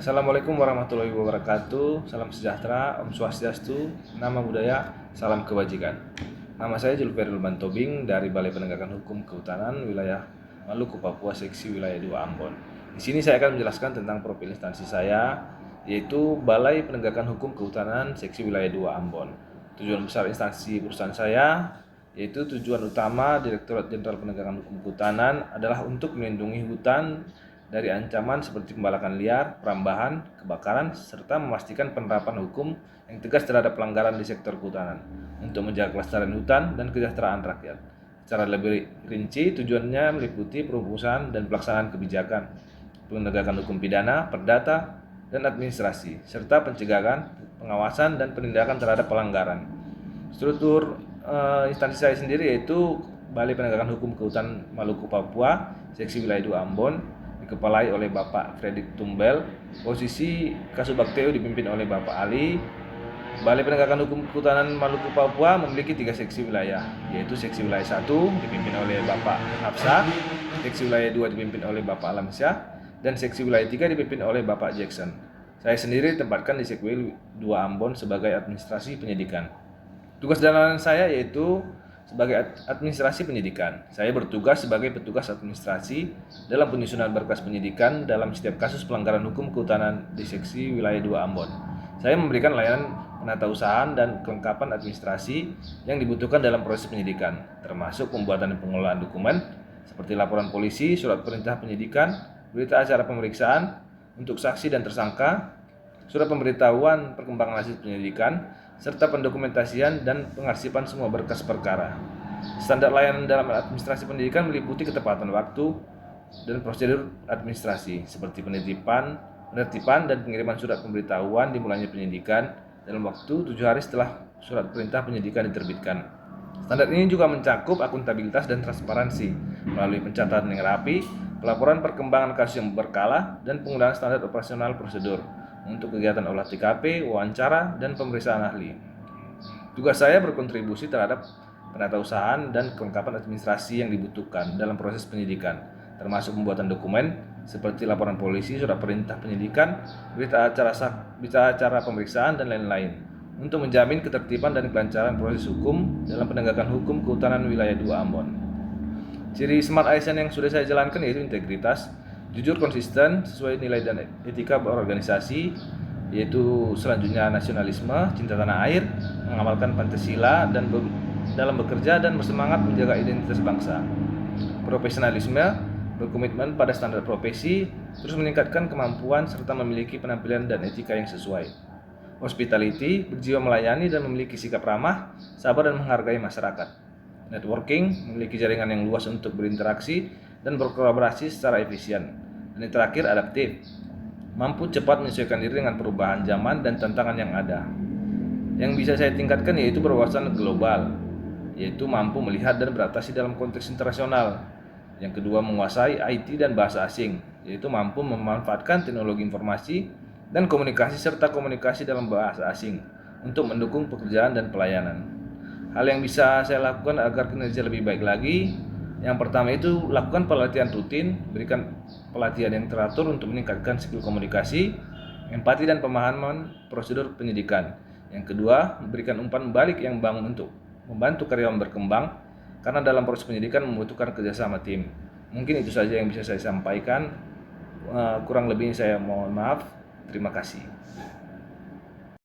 Assalamualaikum warahmatullahi wabarakatuh. Salam sejahtera, Om Swastiastu, Nama Budaya, Salam Kebajikan. Nama saya Julferil Mantobing dari Balai Penegakan Hukum Kehutanan Wilayah Maluku Papua Seksi Wilayah 2 Ambon. Di sini saya akan menjelaskan tentang profil instansi saya, yaitu Balai Penegakan Hukum Kehutanan Seksi Wilayah 2 Ambon. Tujuan besar instansi perusahaan saya, yaitu tujuan utama Direktorat Jenderal Penegakan Hukum Kehutanan adalah untuk melindungi hutan dari ancaman seperti pembalakan liar, perambahan, kebakaran, serta memastikan penerapan hukum yang tegas terhadap pelanggaran di sektor kehutanan untuk menjaga kelestarian hutan dan kesejahteraan rakyat. Secara lebih rinci, tujuannya meliputi perumusan dan pelaksanaan kebijakan, penegakan hukum pidana, perdata, dan administrasi, serta pencegahan, pengawasan, dan penindakan terhadap pelanggaran. Struktur instansi saya sendiri yaitu Balai Penegakan Hukum Kehutanan Maluku Papua, Seksi Wilayah 2 Ambon, dikepalai oleh Bapak Fredrik Tumbel. Posisi Kasubagteo dipimpin oleh Bapak Ali. Balai Penegakan Hukum Kehutanan Maluku Papua memiliki 3 seksi wilayah, yaitu Seksi Wilayah 1 dipimpin oleh Bapak Hafsah, Seksi Wilayah 2 dipimpin oleh Bapak Alamsyah, dan Seksi Wilayah 3 dipimpin oleh Bapak Jackson. Saya sendiri ditempatkan di Seksi 2 Ambon sebagai administrasi penyidikan. Tugas dan saya yaitu sebagai administrasi penyidikan. Saya bertugas sebagai petugas administrasi dalam penyusunan berkas penyidikan dalam setiap kasus pelanggaran hukum kehutanan di Seksi Wilayah 2 Ambon. Saya memberikan layanan penatausahaan dan kelengkapan administrasi yang dibutuhkan dalam proses penyidikan, termasuk pembuatan dan pengelolaan dokumen seperti laporan polisi, surat perintah penyidikan, berita acara pemeriksaan untuk saksi dan tersangka, surat pemberitahuan perkembangan hasil penyidikan, serta pendokumentasian dan pengarsipan semua berkas perkara. Standar layanan dalam administrasi pendidikan meliputi ketepatan waktu dan prosedur administrasi seperti penertiban dan pengiriman surat pemberitahuan dimulainya penyidikan dalam waktu 7 hari setelah surat perintah penyidikan diterbitkan. Standar ini juga mencakup akuntabilitas dan transparansi melalui pencatatan yang rapi, pelaporan perkembangan kasus yang berkala, dan penggunaan standar operasional prosedur untuk kegiatan olah TKP, wawancara, dan pemeriksaan ahli. Tugas saya berkontribusi terhadap penatausahaan dan kelengkapan administrasi yang dibutuhkan dalam proses penyidikan, termasuk pembuatan dokumen seperti laporan polisi, surat perintah penyidikan, berita acara pemeriksaan, dan lain-lain, untuk menjamin ketertiban dan kelancaran proses hukum dalam penegakan hukum kehutanan wilayah 2 Ambon. Ciri Smart ASN yang sudah saya jalankan yaitu integritas, jujur, konsisten, sesuai nilai dan etika berorganisasi, yaitu selanjutnya nasionalisme, cinta tanah air, mengamalkan Pancasila dan dalam bekerja dan bersemangat menjaga identitas bangsa. Profesionalisme, berkomitmen pada standar profesi, terus meningkatkan kemampuan serta memiliki penampilan dan etika yang sesuai. Hospitality, berjiwa melayani dan memiliki sikap ramah, sabar dan menghargai masyarakat. Networking, memiliki jaringan yang luas untuk berinteraksi dan berkolaborasi secara efisien. Dan yang terakhir, adaptif, mampu cepat menyesuaikan diri dengan perubahan zaman dan tantangan yang ada. Yang bisa saya tingkatkan yaitu berwawasan global, yaitu mampu melihat dan beradaptasi dalam konteks internasional. Yang kedua, menguasai IT dan bahasa asing, yaitu mampu memanfaatkan teknologi informasi dan komunikasi serta komunikasi dalam bahasa asing untuk mendukung pekerjaan dan pelayanan. Hal yang bisa saya lakukan agar kinerja lebih baik lagi, yang pertama itu lakukan pelatihan rutin, berikan pelatihan yang teratur untuk meningkatkan skill komunikasi, empati dan pemahaman prosedur penyidikan. Yang kedua, memberikan umpan balik yang bangun untuk membantu karyawan berkembang, karena dalam proses penyidikan membutuhkan kerjasama tim. Mungkin itu saja yang bisa saya sampaikan. Kurang lebihnya saya mohon maaf. Terima kasih.